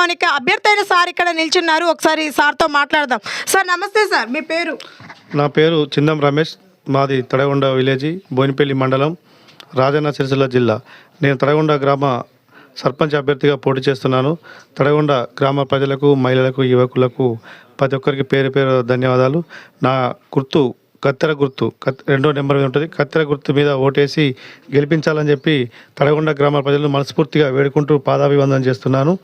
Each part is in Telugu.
నియోజకవర్గానికి అభ్యర్థి అయిన సార్ ఇక్కడ నిల్చున్నారు. ఒకసారి సార్తో మాట్లాడదాం. సార్ నమస్తే సార్, మీ పేరు? నా పేరు చిందం రమేష్. మాది తడగొండ విలేజ్, బోయినపల్లి మండలం, రాజన్న సిరిసిల్ల జిల్లా. నేను తడగొండ గ్రామ సర్పంచ్ అభ్యర్థిగా పోటీ చేస్తున్నాను. తడగొండ గ్రామ ప్రజలకు, మహిళలకు, యువకులకు ప్రతి ఒక్కరికి పేరు పేరు ధన్యవాదాలు. నా గుర్తు కత్తెర గుర్తు, రెండో నెంబర్ మీద ఉంటుంది. కత్తెర గుర్తు మీద ఓటేసి గెలిపించాలని చెప్పి తడగొండ గ్రామ ప్రజలను మనస్ఫూర్తిగా వేడుకుంటూ పాదాభివందనం చేస్తున్నాను.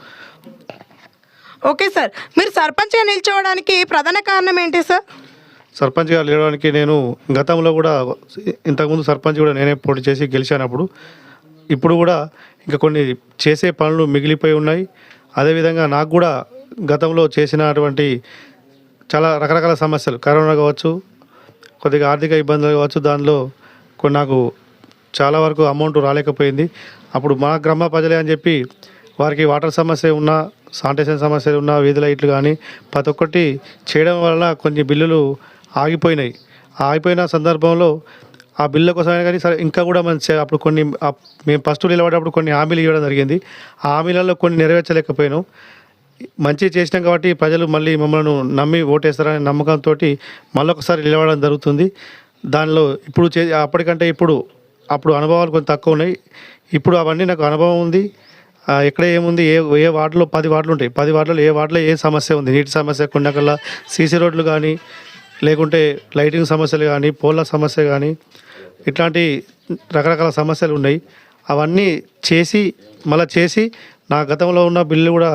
ఓకే సార్, మీరు సర్పంచ్గా నిల్చోవడానికి ప్రధాన కారణం ఏంటి సార్? సర్పంచ్గా లేవడానికి నేను గతంలో కూడా ఇంతకుముందు సర్పంచ్ కూడా నేనే పోటీ చేసి గెలిచానప్పుడు. ఇప్పుడు కూడా ఇంకా కొన్ని చేసే పనులు మిగిలిపోయి ఉన్నాయి. అదేవిధంగా నాకు కూడా గతంలో చేసినటువంటి చాలా రకరకాల సమస్యలు, కరోనా కావచ్చు, కొద్దిగా ఆర్థిక ఇబ్బందులు కావచ్చు, దానిలో కొన్ని నాకు చాలా వరకు అమౌంట్ రాలేకపోయింది. అప్పుడు మా గ్రామ ప్రజలే అని చెప్పి వారికి వాటర్ సమస్య ఉన్నా, శానిటేషన్ సమస్యలు ఉన్నా, వీధి లైట్లు కానీ ప్రతి ఒక్కటి చేయడం వలన కొన్ని బిల్లులు ఆగిపోయినాయి. ఆగిపోయిన సందర్భంలో ఆ బిల్లు కోసమైనా కానీ సరే ఇంకా కూడా మంచి అప్పుడు కొన్ని మేము ఫస్ట్ నిలబడేటప్పుడు కొన్ని హామీలు ఇవ్వడం జరిగింది. ఆ హామీలలో కొన్ని నెరవేర్చలేకపోయాను. మంచి చేసినాం కాబట్టి ప్రజలు మళ్ళీ మమ్మల్ని నమ్మి ఓటేస్తారనే నమ్మకంతో మళ్ళొకసారి నిలబడడం జరుగుతుంది. దానిలో ఇప్పుడు అప్పటికంటే అప్పుడు అనుభవాలు కొంచెం తక్కువ ఉన్నాయి. ఇప్పుడు అవన్నీ నాకు అనుభవం ఉంది. ఎక్కడ ఏముంది, ఏ వార్డులో 10 వార్డులు ఉంటాయి. 10 వార్డులలో ఏ వార్డులో ఏ సమస్య ఉంది, నీటి సమస్య, కొండకల్లా సీసీ రోడ్లు కానీ, లేకుంటే లైటింగ్ సమస్యలు కానీ, పోల్ల సమస్య కానీ, ఇట్లాంటి రకరకాల సమస్యలు ఉన్నాయి. అవన్నీ చేసి నా గతంలో ఉన్న బిల్లు కూడా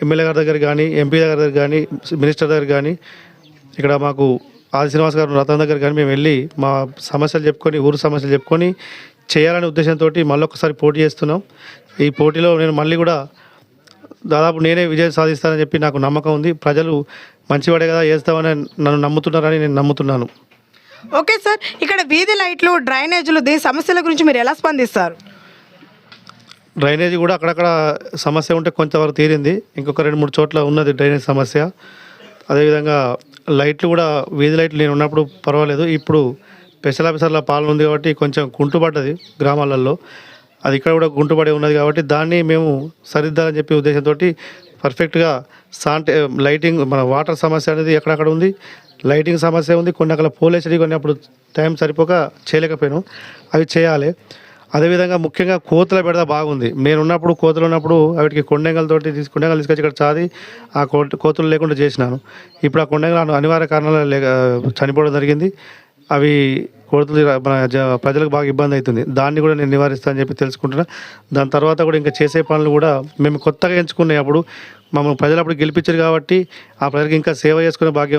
ఎమ్మెల్యే గారి దగ్గర కానీ, ఎంపీ దగ్గర కానీ, మినిస్టర్ దగ్గర కానీ, ఇక్కడ మాకు ఆది శ్రీనివాస్ గారు రతన్ దగ్గర కానీ మేము వెళ్ళి మా సమస్యలు చెప్పుకొని, ఊరు సమస్యలు చెప్పుకొని చేయాలనే ఉద్దేశంతో మళ్ళొకసారి పోటీ చేస్తున్నాం. ఈ పోటీలో నేను మళ్ళీ కూడా దాదాపు నేనే విజయం సాధిస్తానని చెప్పి నాకు నమ్మకం ఉంది. ప్రజలు మంచివాడే కదా చేస్తామని నన్ను నమ్ముతున్నారని నేను నమ్ముతున్నాను. ఓకే సార్, ఇక్కడ వీధి లైట్లు, డ్రైనేజీలు, దీని సమస్యల గురించి మీరు ఎలా స్పందిస్తారు? డ్రైనేజీ కూడా అక్కడక్కడ సమస్య ఉంటే కొంతవరకు తీరింది. ఇంకొక 2-3 చోట్ల ఉన్నది డ్రైనేజ్ సమస్య. అదేవిధంగా లైట్లు కూడా, వీధి లైట్లు నేను ఉన్నప్పుడు పర్వాలేదు. ఇప్పుడు స్పెషల్ ఆఫీసర్ల పాలన ఉంది కాబట్టి కొంచెం కుంటుపడ్డది గ్రామాలలో. అది ఇక్కడ కూడా గుంటుపడి ఉన్నది కాబట్టి దాన్ని మేము సరిద్దాలని చెప్పి ఉద్దేశంతో పర్ఫెక్ట్గా లైటింగ్, మన వాటర్ సమస్య అనేది ఎక్కడక్కడ ఉంది, లైటింగ్ సమస్య ఉంది. కొన్ని అక్కడ పోలేసరి కొన్ని అప్పుడు టైం సరిపోక చేయలేకపోయాను, అవి చేయాలి. అదేవిధంగా ముఖ్యంగా కోతుల బెడద బాగుంది. నేను ఉన్నప్పుడు కోతులు ఉన్నప్పుడు వాటికి కొండెంగలు తీసుకొచ్చి ఇక్కడ చాది ఆ కోతులు లేకుండా చేసినాను. ఇప్పుడు ఆ కొండెంగలు అనివార్య కారణాల చనిపోవడం జరిగింది. అవి కోతులు మన ప్రజలకు బాగా ఇబ్బంది అవుతుంది. దాన్ని కూడా నేను నివారిస్తానని చెప్పి తెలుసుకుంటున్నా. దాని తర్వాత కూడా ఇంకా చేసే పనులు కూడా మేము కొత్తగా ఎంచుకున్నాయి. అప్పుడు మమ్మల్ని ప్రజలు అప్పుడు గెలిపించారు కాబట్టి ఆ ప్రజలకు ఇంకా సేవ చేసుకునే భాగ్యం